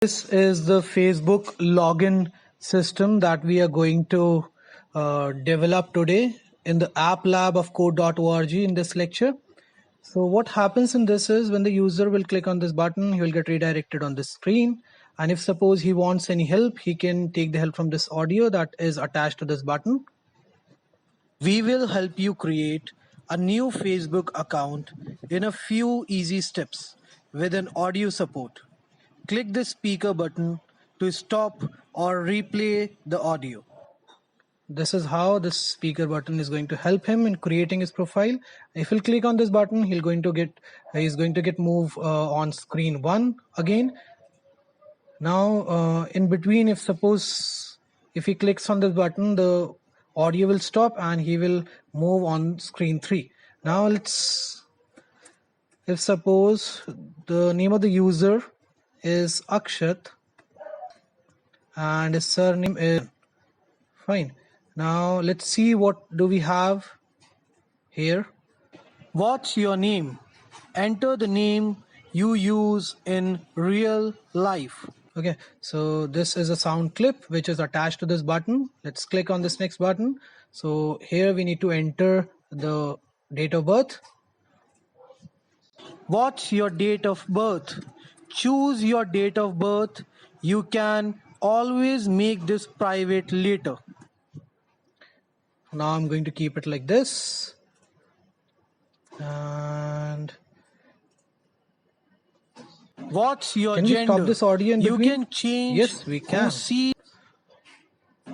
This is the Facebook login system that we are going to develop today in the app lab of code.org in this lecture. So what happens in this is when the user will click on this button, he will get redirected on this screen. And if suppose he wants any help, he can take the help from this audio that is attached to this button. We will help you create a new Facebook account in a few easy steps with an audio support. Click the speaker button to stop or replay the audio. This is how the speaker button is going to help him in creating his profile. If he'll click on this button, he's going to get move on screen 1 again. Now in between, if he clicks on this button, the audio will stop and he will move on screen 3. Now if suppose the name of the user is Akshat and his surname is fine. Now let's see what do we have here. What's your name? Enter the name you use in real life. Okay, so this is a sound clip which is attached to this button. Let's click on this next button. So here we need to enter the date of birth. What's your date of birth? Choose your date of birth. You can always make this private later. Now I'm going to keep it like this. And what's your gender? Can we stop this audio in between? You can change. Yes, we can.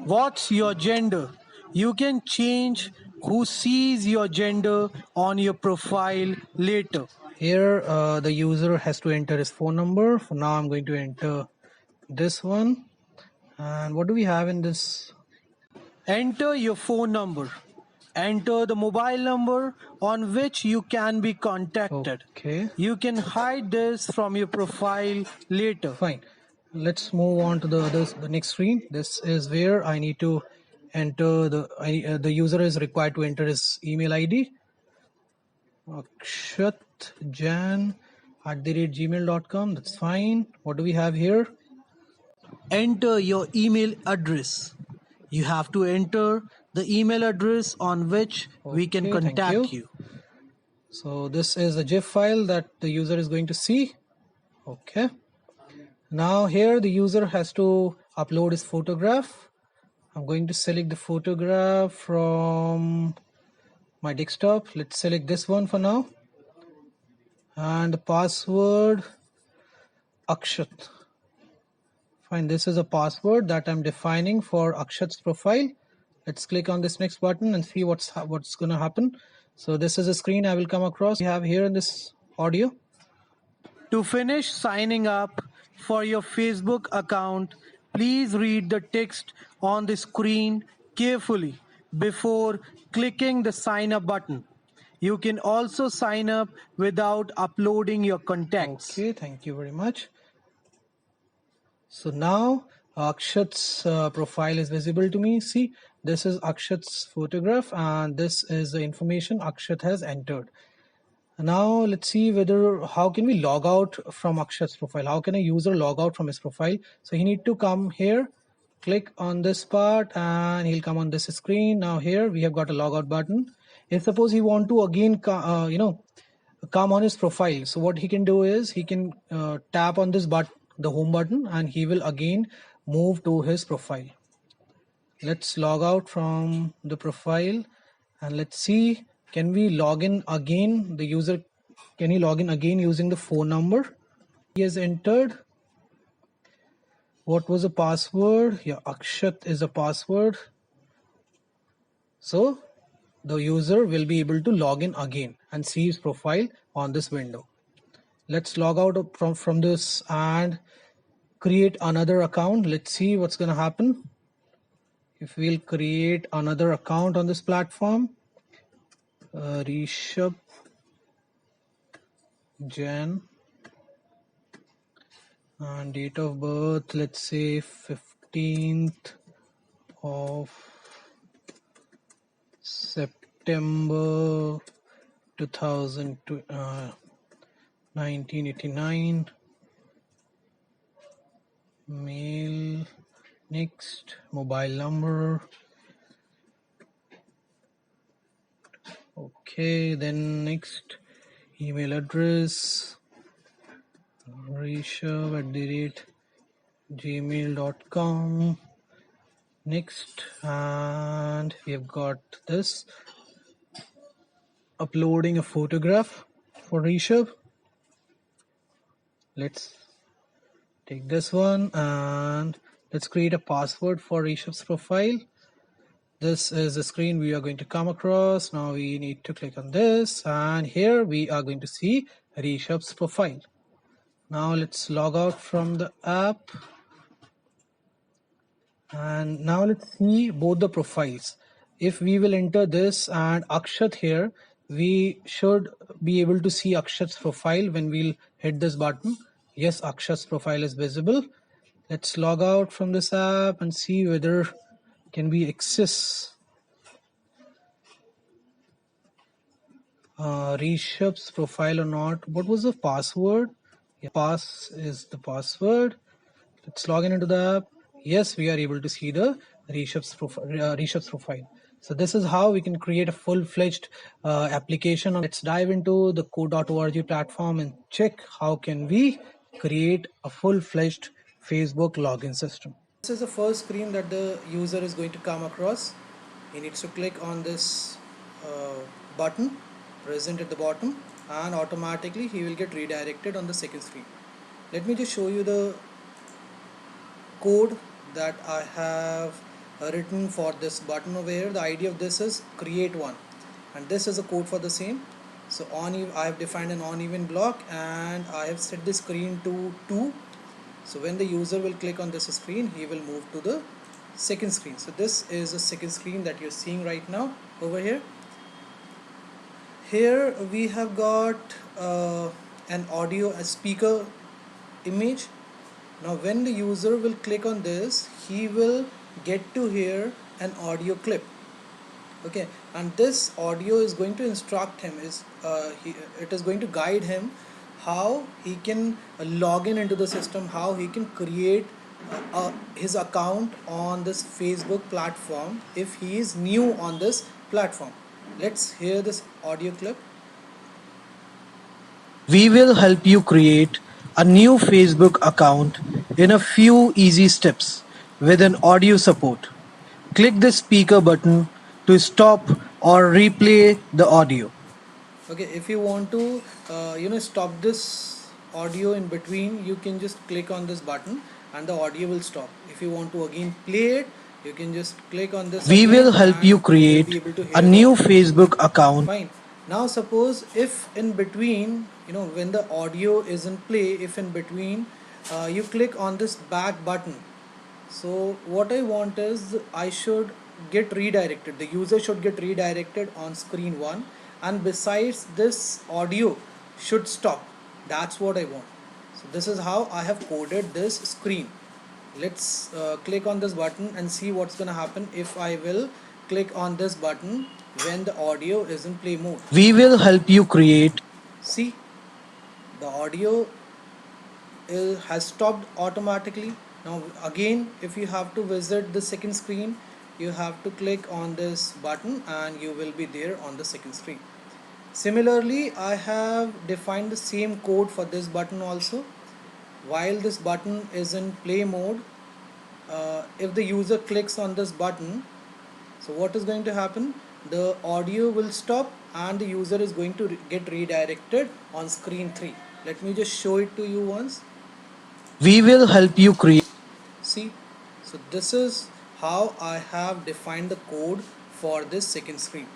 What's your gender? You can change who sees your gender on your profile later. Here the user has to enter his phone number. For now I'm going to enter this one. And what do we have in this? Enter your phone number. Enter the mobile number on which you can be contacted. Okay. You can hide this from your profile later. Fine. Let's move on to the next screen. This is where I need to enter the user is required to enter his email ID. akshatjan@gmail.com. That's fine. What do we have here? Enter your email address. You have to enter the email address on which we can contact you. So this is a GIF file that the user is going to see. Okay. Now here the user has to upload his photograph. I'm going to select the photograph from my desktop. Let's select this one for now. And the password Akshat. Fine, this is a password that I'm defining for Akshat's profile. Let's click on this next button and see what's going to happen. So this is a screen I will come across. We have here in this audio. To finish signing up for your Facebook account, please read the text on the screen carefully before clicking the sign up button. You can also sign up without uploading your contacts. Okay, thank you very much. So now Akshat's profile is visible to me. See, this is Akshat's photograph and this is the information Akshat has entered. Now let's see how can we log out from Akshat's profile? How can a user log out from his profile? So he need to come here, click on this part and he'll come on this screen. Now here we have got a logout button. If suppose he want to again come on his profile, so what he can do is he can tap on this button, the home button, and he will again move to his profile. Let's log out from the profile and let's see, can we log in again? The user, can he log in again using the phone number he has entered? What was the password? Yeah, Akshat is a password. So the user will be able to log in again and see his profile on this window. Let's log out from this and create another account. Let's see what's going to happen. If we'll create another account on this platform, Rishabh Jain, and date of birth, let's say 15th of September 1989. mail, next mobile number. Okay, then next email address, rishabh@gmail.com. Next, and we have got this, uploading a photograph for Rishabh. Let's take this one and let's create a password for Rishabh's profile. This is the screen we are going to come across. Now we need to click on this, and here we are going to see Rishabh's profile. Now let's log out from the app, and now let's see both the profiles. If we will enter this and Akshat here, we should be able to see Akshat's profile when we'll hit this button. Yes, Akshat's profile is visible. Let's log out from this app and see whether can we access Rishabh's profile or not. What was the password? Yeah, pass is the password. Let's log in into the app. Yes, we are able to see the Rishabh's profile. So this is how we can create a full-fledged application. Let's dive into the code.org platform and check how can we create a full-fledged Facebook login system. This is the first screen that the user is going to come across. He needs to click on this button present at the bottom, and automatically he will get redirected on the second screen. Let me just show you the code that I have written for this button over here. The idea of this is create one, and this is a code for the same. So I have defined an uneven block, and I have set the screen to 2. So when the user will click on this screen, he will move to the second screen. So this is the second screen that you're seeing right now over here. Here we have got an audio, a speaker image. Now when the user will click on this, he will get to hear an audio clip. Okay, and this audio is going to instruct him, it is going to guide him how he can log in into the system, how he can create his account on this Facebook platform if he is new on this platform. Let's hear this audio clip. We will help you create a new Facebook account in a few easy steps with an audio support. Click the speaker button to stop or replay the audio. Okay, if you want to stop this audio in between, you can just click on this button and the audio will stop. If you want to again play it, you can just click on this. We will help you create a new Facebook account. Fine. Now suppose if in between, when the audio is in play, if in between you click on this back button, so what I want is I should get redirected, the user should get redirected on screen 1, and besides this audio should stop. That's what I want. So this is how I have coded this screen. Let's click on this button and see what's gonna happen if I will click on this button when the audio is in play mode. We will help you create. See, the audio has stopped automatically. Now again, if you have to visit the second screen, you have to click on this button and you will be there on the second screen. Similarly, I have defined the same code for this button also. While this button is in play mode, if the user clicks on this button, so what is going to happen? The audio will stop and the user is going to get redirected on screen 3. Let me just show it to you once. We will help you create. See, so this is how I have defined the code for this second screen.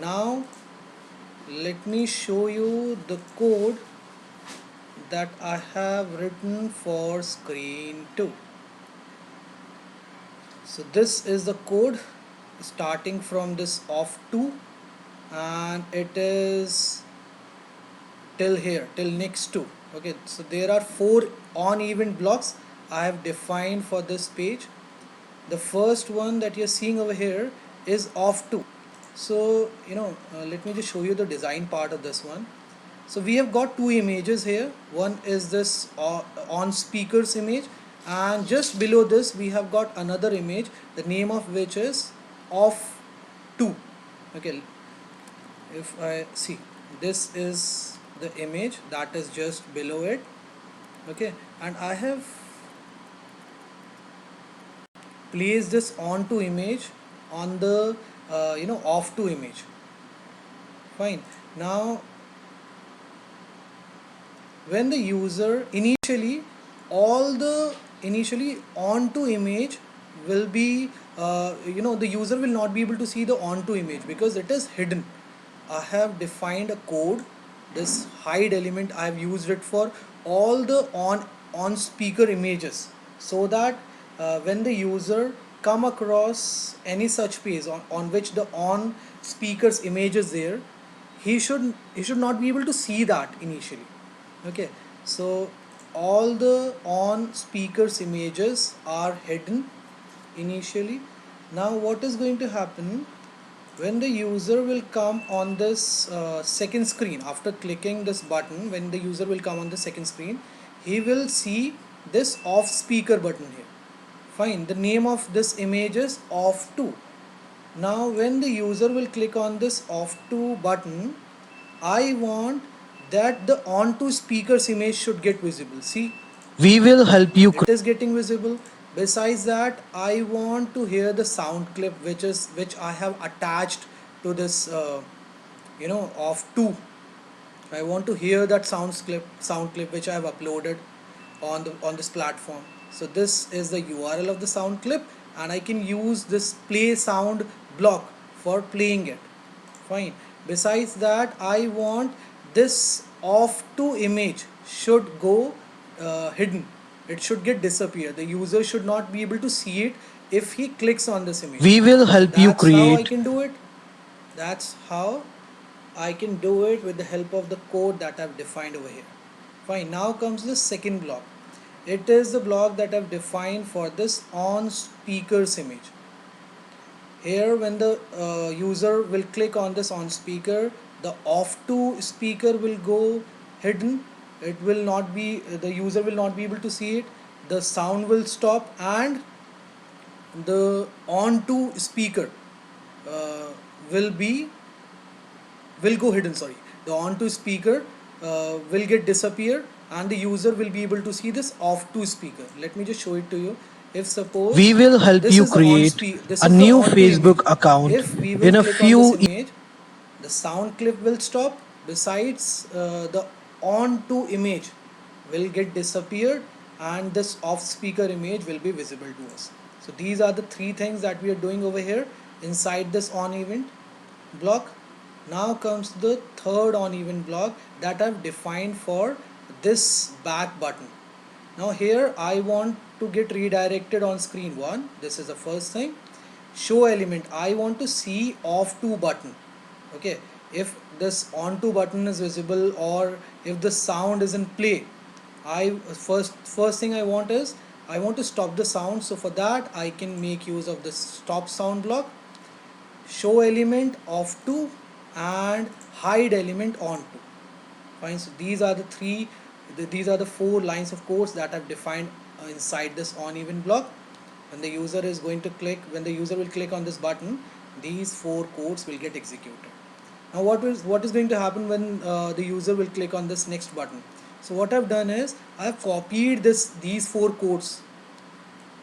Now let me show you the code that I have written for screen 2. So this is the code starting from this off 2, and it is till here, till next 2. Okay, so there are 4 uneven blocks I have defined for this page. The first one that you're seeing over here is off 2. So let me just show you the design part of this one. So we have got 2 images here. One is this on speakers image, and just below this we have got another image, the name of which is off2. Okay, if I see, this is the image that is just below it. Okay, and I have placed this onto image on the off2 image. Fine. Now when the user all the initially onto image will be the user will not be able to see the onto image because it is hidden. I have defined a code, this hide element. I have used it for all the on speaker images, so that when the user come across any such page on which the on speakers image is there, he should not be able to see that initially. Okay, so all the on speakers images are hidden initially. Now what is going to happen when the user will come on this second screen? After clicking this button, when the user will come on the second screen, he will see this off speaker button here. Fine, the name of this image is off2. Now when the user will click on this off2 button, I want that the onto speakers image should get visible. See, we will help you. It is getting visible. Besides that, I want to hear the sound clip which I have attached to this off2. I want to hear that sound clip which I have uploaded on this platform. So this is the URL of the sound clip, and I can use this play sound block for playing it. Fine. Besides that, I want this off2 image should go hidden. It should get disappear. The user should not be able to see it if he clicks on this image. We will help you create. That's how I can do it. That's how I can do it with the help of the code that I've defined over here. Fine. Now comes the second block. It is the block that I've defined for this on speakers image. Here when the user will click on this on speaker, the off2 speaker will go hidden. It will not be, the user will not be able to see it. The sound will stop, and the on2 speaker will go hidden. Sorry, the on2 speaker will get disappear, and the user will be able to see this off2 speaker. Let me just show it to you. If suppose we will help you create a new Facebook account in a few image, the sound clip will stop. Besides, the on2 image will get disappeared, and this off speaker image will be visible to us. So these are the three things that we are doing over here inside this on event block. Now comes the third on event block that I've defined for this back button. Now here I want to get redirected on screen 1. This is the first thing. Show element, I want to see off2 button. Okay, if this on2 button is visible, or if the sound is in play, first thing I want is I want to stop the sound. So for that I can make use of this stop sound block, show element off2, and hide element onto. Fine. So these are the four lines of codes that I've defined inside this on event block. When the user will click on this button, these four codes will get executed. Now what is going to happen when the user will click on this next button? So what I've done is I've copied these four codes.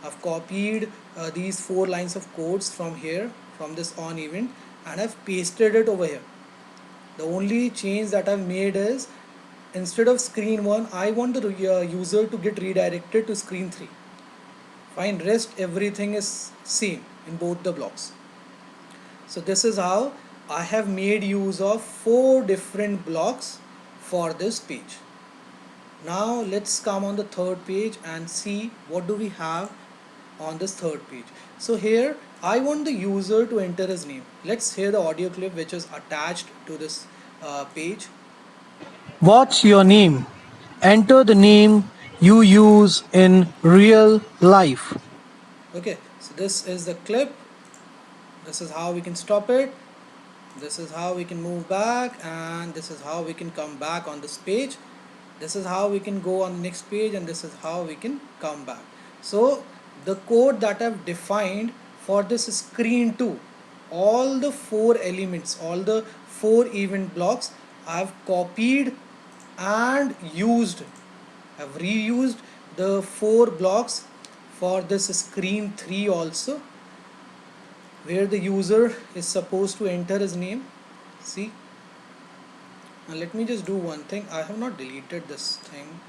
I've copied these four lines of codes from here, from this on event, and I've pasted it over here. The only change that I've made is, instead of screen 1, I want the user to get redirected to screen 3. Fine, rest everything is same in both the blocks. So this is how I have made use of 4 different blocks for this page. Now let's come on the third page and see what do we have on this third page. So here I want the user to enter his name. Let's hear the audio clip which is attached to this page. What's your name? Enter the name you use in real life. Okay, so this is the clip. This is how we can stop it. This is how we can move back, and this is how we can come back on this page. This is how we can go on the next page, and this is how we can come back. So the code that I've defined for this screen 2, all the 4 elements, all the 4 event blocks, I've copied and used. I've reused the 4 blocks for this screen 3 also, where the user is supposed to enter his name. See, now let me just do one thing. I have not deleted this thing.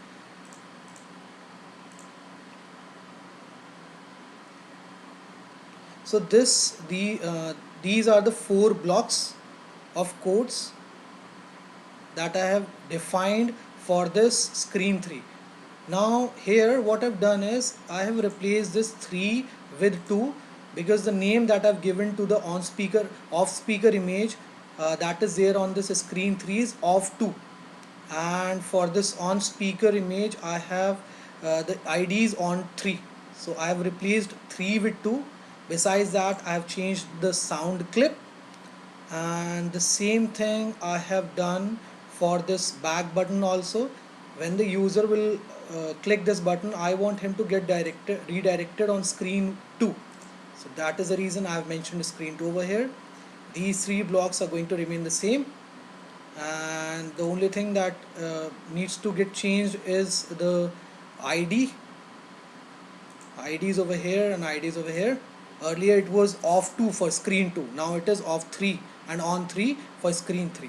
So these are the 4 blocks of codes that I have defined for this screen 3. Now here what I've done is I have replaced this 3 with 2, because the name that I've given to the off speaker image that is there on this screen 3 is off2, and for this on speaker image I have the IDs on 3. So I have replaced 3 with 2. Besides that, I have changed the sound clip, and the same thing I have done for this back button also. When the user will click this button, I want him to get redirected on screen 2. So that is the reason I have mentioned screen 2 over here. These 3 blocks are going to remain the same, and the only thing that needs to get changed is the IDs over here and IDs over here. Earlier it was off 2 for screen 2, now it is off 3 and on 3 for screen 3.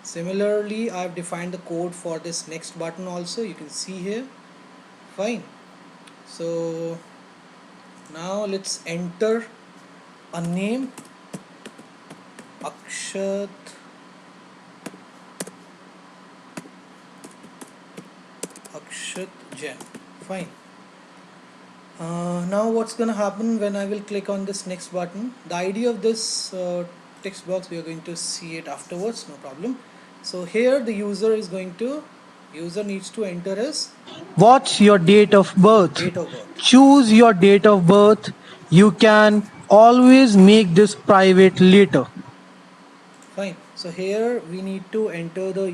Similarly, I have defined the code for this next button also, you can see here. Fine. So now let's enter a name, Akshat Jain. Fine. Now what's gonna happen when I will click on this next button? The idea of this text box, we are going to see it afterwards, no problem. So here the user needs to enter his What's your date of birth? date of birth. Choose your date of birth. You can always make this private later. Fine. So here we need to enter the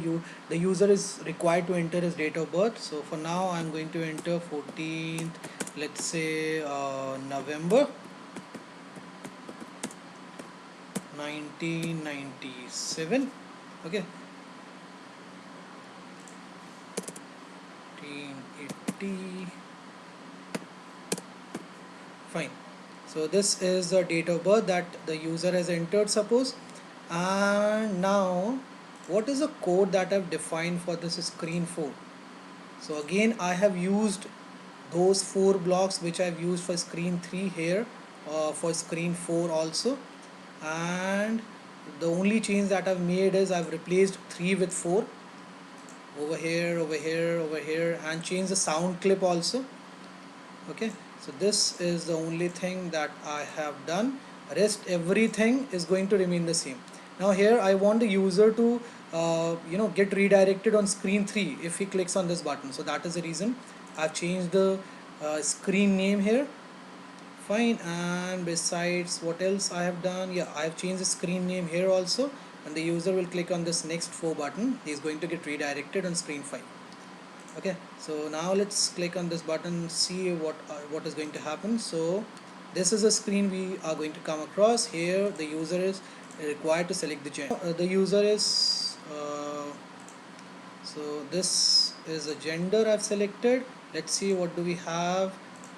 user is required to enter his date of birth. So for now I'm going to enter 14th, let's say November 1997. Okay. 1980. Fine. So this is the date of birth that the user has entered, suppose. And now what is the code that I've defined for this screen 4? So again I have used those 4 blocks which I've used for screen 3 here for screen 4 also, and the only change that I've made is I've replaced 3 with 4 over here, over here, over here, and change the sound clip also. Okay, so this is the only thing that I have done. Rest everything is going to remain the same. Now here I want the user to get redirected on screen 3 if he clicks on this button. So that is the reason I've changed the screen name here. Fine. And besides, what else I have done? Yeah, I have changed the screen name here also, and the user will click on this next 4 button, he is going to get redirected on screen 5. Okay, so now let's click on this button, see what is going to happen. So this is a screen we are going to come across. Here the user is required to select the gender. The user is so this is a gender I've selected. Let's see what do we have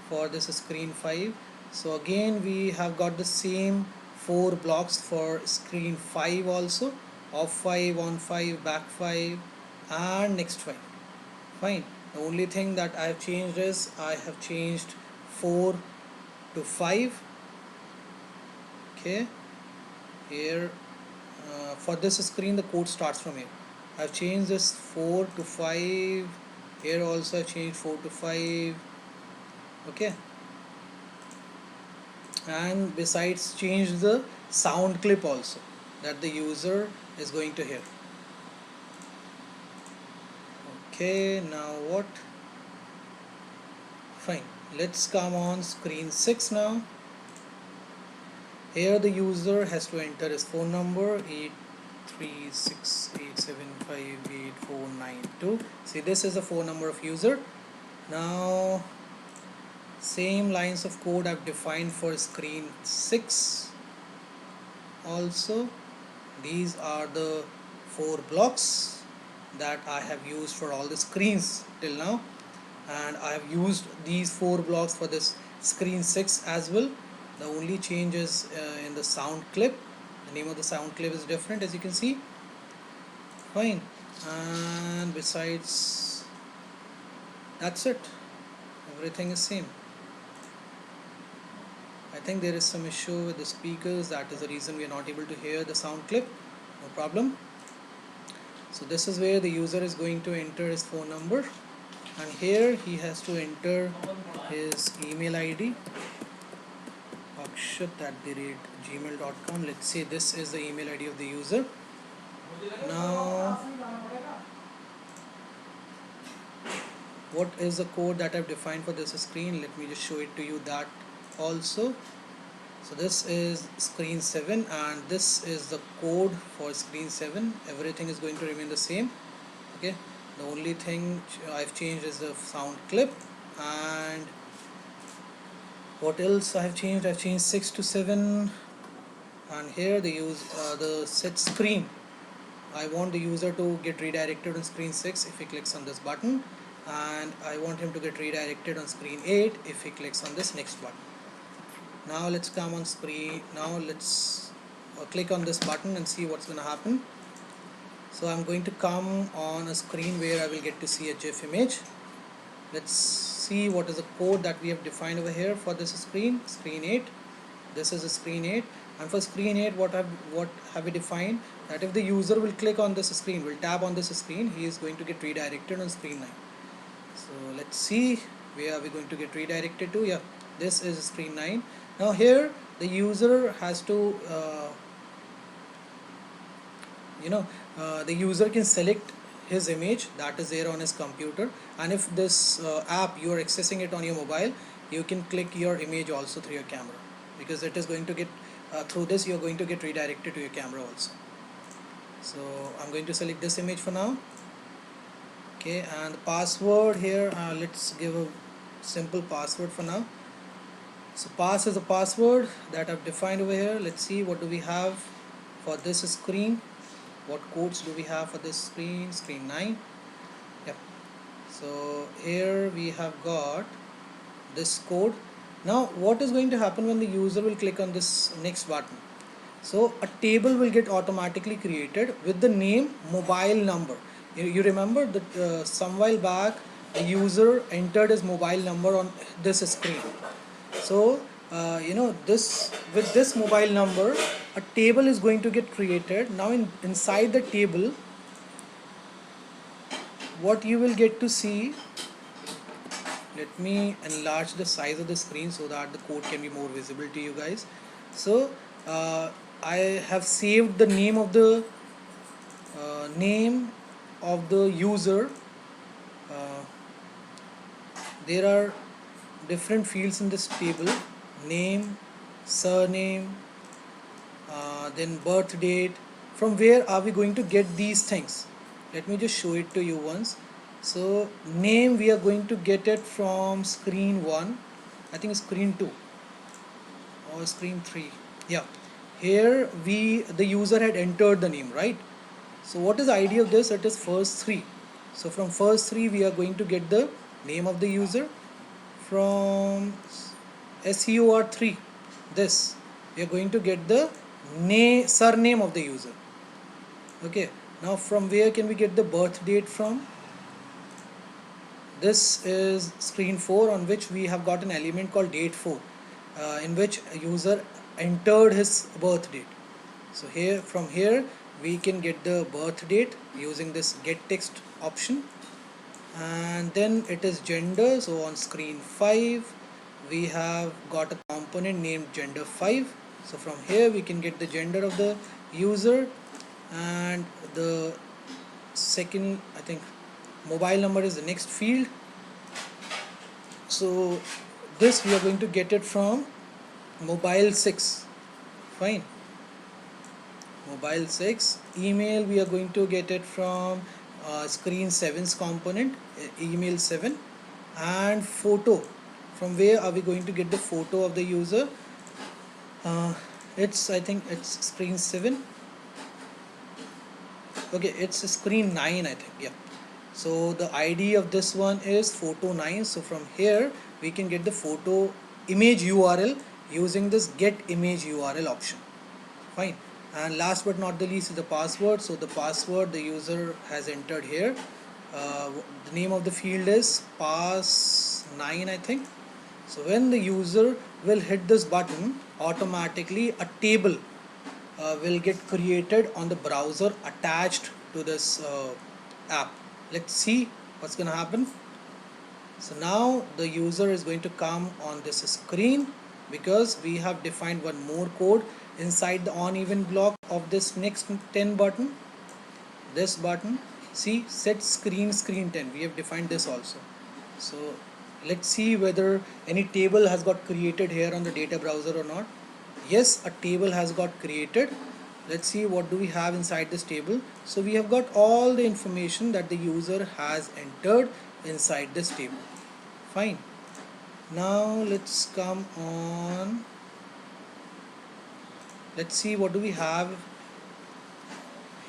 for this screen 5. So again we have got the same 4 blocks for screen 5 also, off 5, on 5, back 5, and next 5. Fine. The only thing that I have changed is I have changed 4 to 5. Okay, here for this screen the code starts from here. I've changed this 4 to 5. Here also I've changed 4 to 5. Okay, and besides change the sound clip also that the user is going to hear. Okay, now what? Fine, let's come on screen 6 now. Here the user has to enter his phone number 83687588492. See, this is the phone number of user. Now Same lines of code I've defined for screen 6 also. These are the 4 blocks that I have used for all the screens till now, and I have used these 4 blocks for this screen 6 as well. The only change is in the sound clip. The name of the sound clip is different, as you can see. Fine. And besides, that's it. Everything is same. I think there is some issue with the speakers. That is the reason we are not able to hear the sound clip. No problem. So this is where the user is going to enter his phone number, and here he has to enter his email ID, akshat@gmail.com. Let's say this is the email ID of the user. Now, what is the code that I've defined for this screen? Let me just show it to you that also. So this is screen 7, and this is the code for screen 7. Everything is going to remain the same. Okay, the only thing I've changed is the sound clip. And what else I've changed? I've changed 6 to 7, and here the set screen. I want the user to get redirected on screen 6 if he clicks on this button, and I want him to get redirected on screen 8 if he clicks on this next button. Now let's come on screen. Now let's click on this button and see what's going to happen. So I'm going to come on a screen where I will get to see a GIF image. Let's see what is the code that we have defined over here for this screen 8. This is a screen 8, and for screen 8 what have we defined? That if the user will click on this screen, will tap on this screen, he is going to get redirected on screen 9. So let's see, where are we going to get redirected to? Yeah, this is screen 9. Now here the user has to the user can select his image that is there on his computer, and if this app you are accessing it on your mobile, you can click your image also through your camera, because it is going to get through this you are going to get redirected to your camera also. So I'm going to select this image for now. Okay, and the password here, let's give a simple password for now. So pass is a password that I've defined over here. Let's see what do we have for this screen. What codes do we have for this screen? Screen 9. Yep. So here we have got this code. Now what is going to happen when the user will click on this next button? So a table will get automatically created with the name mobile number. You remember that some while back a user entered his mobile number on this screen. So this, with this mobile number, a table is going to get created. Now inside the table, what you will get to see, let me enlarge the size of the screen so that the code can be more visible to you guys. So I have saved the name of the user. There are different fields in this table: name, surname, then birth date. From where are we going to get these things? Let me just show it to you once. So name, we are going to get it from screen 1, I think screen 2 or screen 3. Yeah, here the user had entered the name, right? So what is the idea of this? It is first 3. So from first 3 we are going to get the name of the user. From SEOR3, this we are going to get the surname of the user. Okay, now from where can we get the birth date from? This is screen 4, on which we have got an element called date 4, in which a user entered his birth date. So here, from here we can get the birth date using this get text option. And then it is gender. So on screen 5 we have got a component named gender5. So from here we can get the gender of the user, and the second, I think, mobile number is the next field. So this we are going to get it from mobile 6. Fine. Mobile 6. Email, we are going to get it from screen 7's component, email 7. And photo from where are we going to get the photo of the user? I think it's screen 7. Okay, it's screen 9, I think. Yeah. So the ID of this one is photo 9. So from here we can get the photo image URL using this get image URL option. Fine. And last but not the least is the password. So the password the user has entered here. The name of the field is pass9, I think. So when the user will hit this button, automatically a table will get created on the browser attached to this app. Let's see what's going to happen. So now the user is going to come on this screen because we have defined one more code inside the on even block of this next 10 button. This button, see, set screen 10, we have defined this also. So let's see whether any table has got created here on the data browser or not. Yes, a table has got created. Let's see what do we have inside this table. So we have got all the information that the user has entered inside this table. Fine. Now let's come on. Let's see what do we have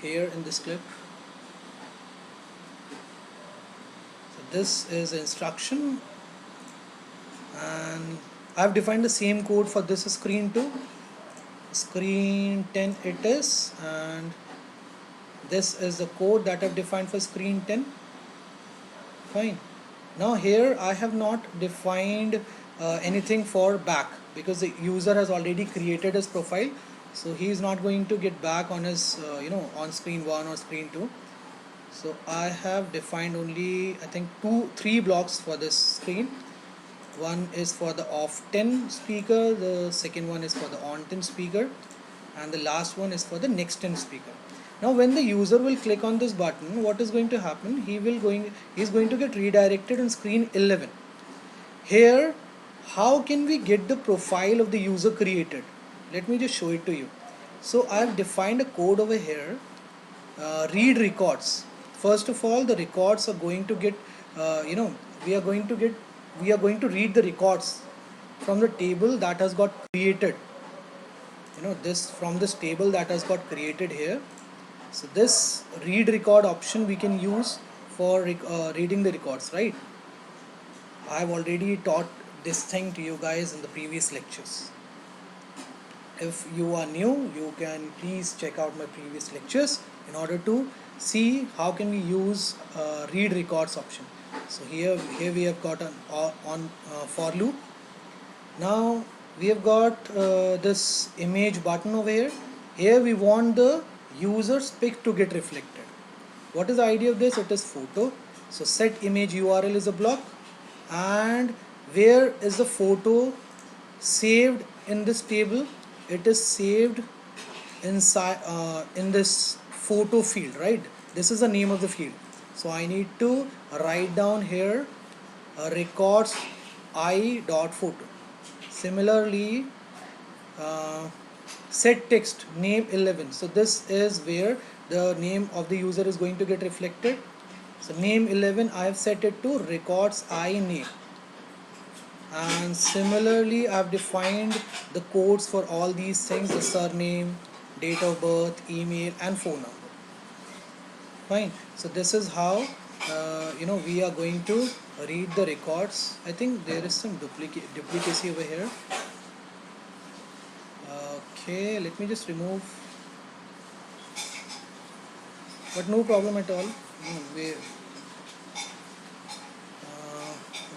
here in this clip. So this is instruction, and I've defined the same code for this screen too. Screen 10 it is, and this is the code that I've defined for screen 10. Fine. Now here I have not defined anything for back because the user has already created his profile, so he is not going to get back on his on screen 1 or screen 2. So I have defined only, I think, 3 blocks for this screen. One is for the off 10 speaker, the second one is for the on 10 speaker, and the last one is for the next 10 speaker. Now when the user will click on this button, what is going to happen? He is going to get redirected on screen 11. Here, how can we get the profile of the user created? Let me just show it to you. So I have defined a code over here. Read records. First of all, the records are going to get we are going to read the records from the table that has got created, this from this table that has got created here. So this read record option we can use for reading the records, right? I have already taught this thing to you guys in the previous lectures. If you are new, you can please check out my previous lectures in order to see how can we use read records option. So here we have got an for loop. Now we have got this image button over here. Here we want the user's pic to get reflected. What is the idea of this? It is photo. So set image URL is a block, and where is the photo saved in this table? It is saved inside in this photo field, right? This is the name of the field. So I need to write down here records I.photo. Similarly, set text name 11. So this is where the name of the user is going to get reflected. So name 11, I have set it to records I name. And similarly, I have defined the codes for all these things: the surname, date of birth, email, and phone number. Fine. So this is how we are going to read the records. I think there is some duplicacy over here. Okay, let me just remove, but no problem at all.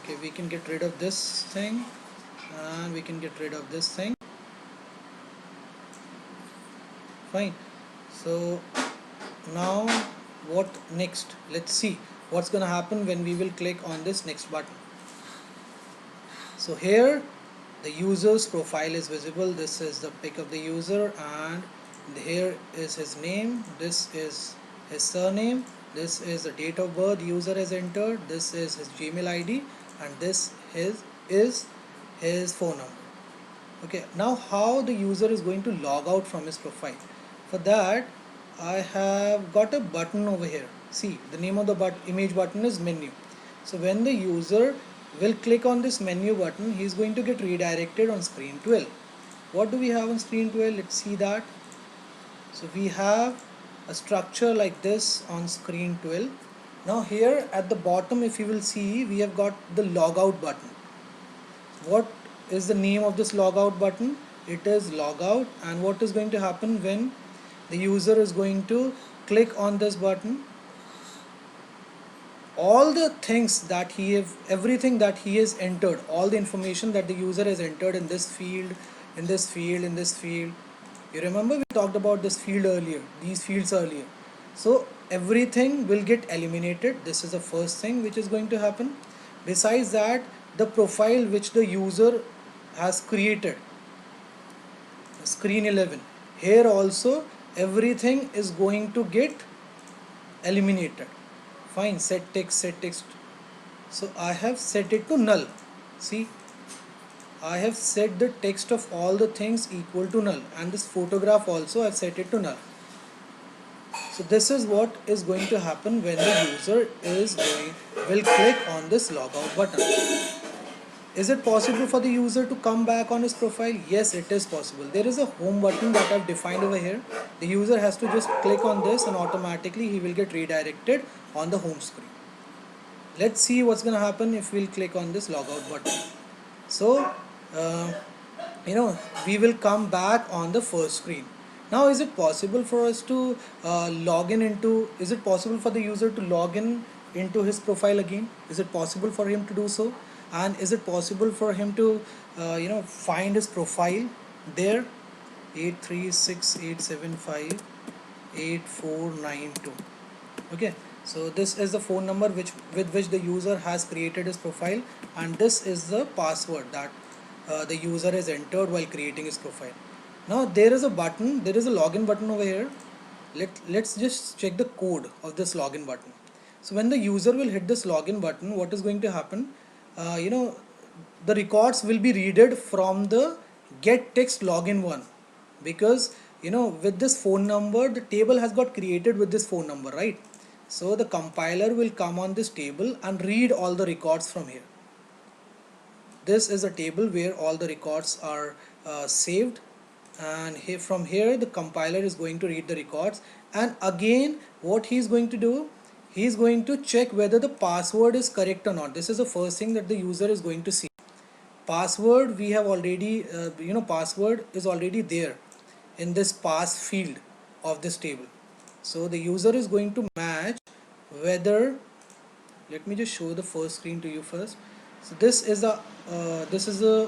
Okay, we can get rid of this thing, and we can get rid of this thing. Fine. So now what next? Let's see what's gonna happen when we will click on this next button. So here the user's profile is visible. This is the pic of the user, and here is his name, this is his surname, this is the date of birth user has entered, this is his Gmail ID, and this is his phone number. Okay, now how the user is going to log out from his profile? For that, I have got a button over here. See, the name of the image button is menu. So when the user will click on this menu button, he is going to get redirected on screen 12. What do we have on screen 12? Let's see that. So we have a structure like this on screen 12. Now here at the bottom, if you will see, we have got the logout button. What is the name of this logout button? It is logout. And what is going to happen when the user is going to click on this button? All the things that everything that he has entered, all the information that the user has entered in this field, in this field, in this field. You remember we talked about this field earlier, these fields earlier. So everything will get eliminated. This is the first thing which is going to happen. Besides that, the profile which the user has created, screen 11, here also everything is going to get eliminated. Fine, set text. So I have set it to null. See, I have set the text of all the things equal to null, and this photograph also I've set it to null. So this is what is going to happen when the user will click on this logout button. Is it possible for the user to come back on his profile? Yes, it is possible. There is a home button that I've defined over here. The user has to just click on this and automatically he will get redirected on the home screen. Let's see what's going to happen if we'll click on this logout button. So, we will come back on the first screen. Now, is it possible for us to is it possible for the user to log in into his profile again? Is it possible for him to do so? And is it possible for him to, find his profile there? 836875849 Okay, so this is the phone number with which the user has created his profile, and this is the password that the user has entered while creating his profile. Now there is a login button over here. Let's just check the code of this login button. So when the user will hit this login button, what is going to happen? The records will be read from the get text login one, because with this phone number the table has got created with this phone number, right? So the compiler will come on this table and read all the records from here. This is a table where all the records are saved, and from here the compiler is going to read the records, and again what he is going to do, he is going to check whether the password is correct or not. This is the first thing that the user is going to see. Password, we have already password is already there in this pass field of this table. So the user is going to match whether, let me just show the first screen to you first. So this is the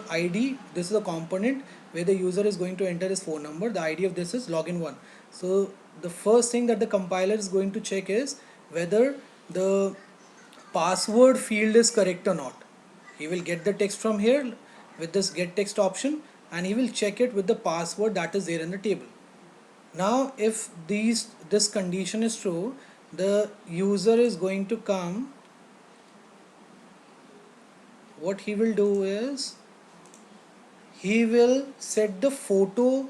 ID, this is a component where the user is going to enter his phone number. The ID of this is login1. So the first thing that the compiler is going to check is whether the password field is correct or not. He will get the text from here with this get text option, and he will check it with the password that is there in the table. Now if this condition is true, the user is going to come, what he will do is he will set the photo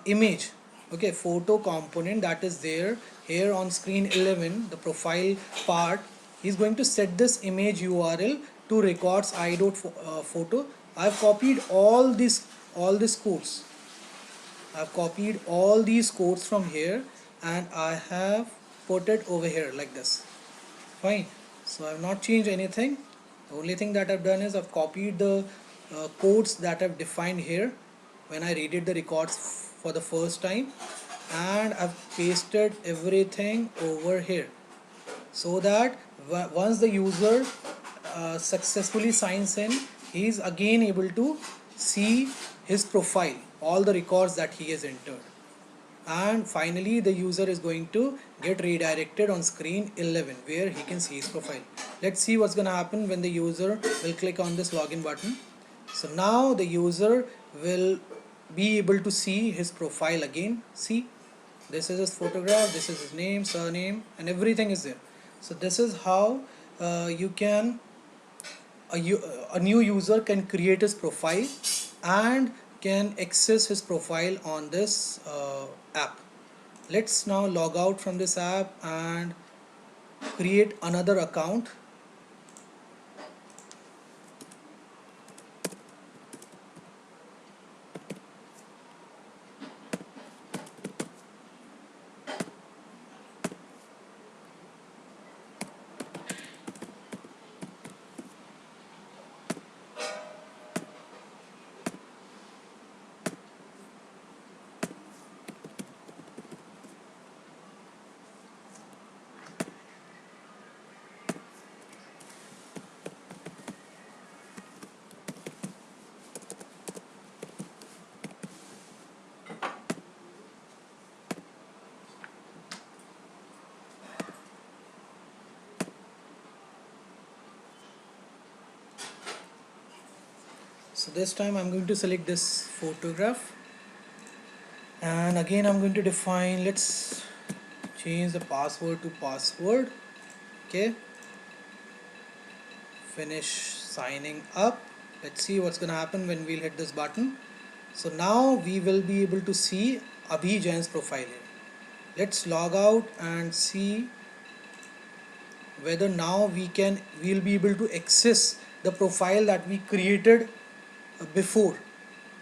image, okay, photo component that is there here on screen 11, the profile part. He's going to set this image URL to records i.photo. I've copied all these codes. I've copied all these codes from here and I have put it over here like this. Fine. So I've not changed anything. The only thing that I've done is I've copied the codes that I've defined here when I redid the records for the first time, and I've pasted everything over here, so that once the user successfully signs in, he is again able to see his profile, all the records that he has entered. And finally the user is going to get redirected on screen 11 where he can see his profile. Let's see what's going to happen when the user will click on this login button. So now the user will be able to see his profile again. See, this is his photograph, this is his name, surname, and everything is there. So this is how a new user can create his profile and can access his profile on this app. Let's now log out from this app and create another account. So this time I'm going to select this photograph, and again I'm going to define, let's change the password to password. Okay, finish signing up. Let's see what's gonna happen when we'll hit this button. So now we will be able to see Abhi Jain's profile here. Let's log out and see whether now we'll be able to access the profile that we created before.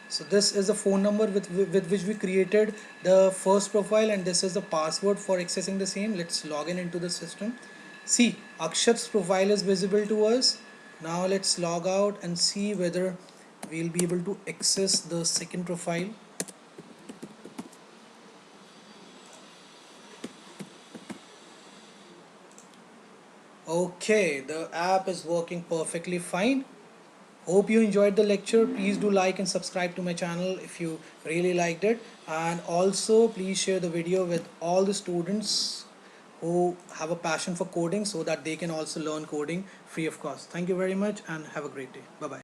So this is the phone number with which we created the first profile, and this is the password for accessing the same. Let's log in into the system. See, Akshat's profile is visible to us. Now let's log out and see whether we'll be able to access the second profile. Okay, the app is working perfectly fine. Hope you enjoyed the lecture. Please do like and subscribe to my channel if you really liked it, and also please share the video with all the students who have a passion for coding so that they can also learn coding free of cost. Thank you very much and have a great day. Bye bye.